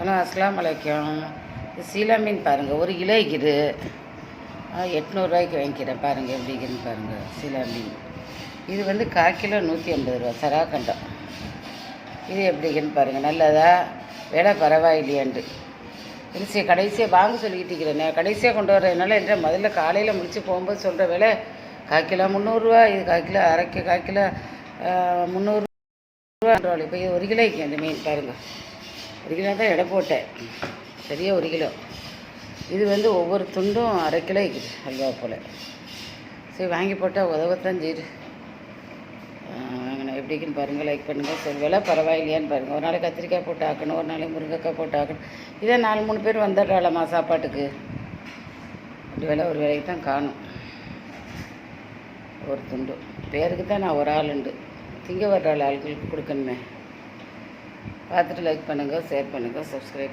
Hello அஸ்லாம் வலைக்கம். இது சீலா மீன் பாருங்கள், ஒரு கிலோ இருக்குது 800 வாங்கிக்கிறேன். பாருங்கள் எப்படி இருக்குதுன்னு பாருங்கள். சீலா மீன் இது வந்து 1/4 கிலோ 150 ரூபா சராக்கண்டம். இது எப்படி இருக்குன்னு பாருங்கள். நல்லதா விலை பரவாயில்லையாண்டு கடைசியாக வாங்க சொல்லிக்கிட்டு இருக்கிறேன். கடைசியாக கொண்டு வரதுனால என்ற முதல்ல காலையில் முடித்து போகும்போது சொல்கிற விலை 1/4 கிலோ 300 இது 1/4 கிலோ 1/2 கிலோ 300 இப்போ இது 1 கிலோக்கு அந்த மீன் பாருங்கள். 1 கிலோ தான் எடை போட்டேன், சரியாக 1 கிலோ. இது வந்து ஒவ்வொரு துண்டும் 1/2 கிலோ இருக்குது அல்வா போல். சரி வாங்கி போட்டால் உதவத்தான் செய்யுது. வாங்கினேன் எப்படி இருக்குன்னு பாருங்கள், லைக் பண்ணுங்கள். சரி விலை பரவாயில்லையான்னு பாருங்கள். ஒரு நாளைக்கு கத்திரிக்காய் போட்டு ஆக்கணும், ஒரு நாளைக்கு முருங்கைக்காய் போட்டு ஆக்கணும். இதே 4-3 பேர் வந்துடுறாளம்மா சாப்பாட்டுக்கு. அப்படி விலை ஒரு விலைக்கு தான் காணும் ஒரு துண்டு. பேருக்கு தான் நான் ஒரு ஆளுண்டு, திங்க வர்ற ஆளுகளுக்கு கொடுக்கணுமே. பார்த்துட்டு லைக் பண்ணுங்கள், ஷேர் பண்ணுங்கள், சப்ஸ்கிரைப்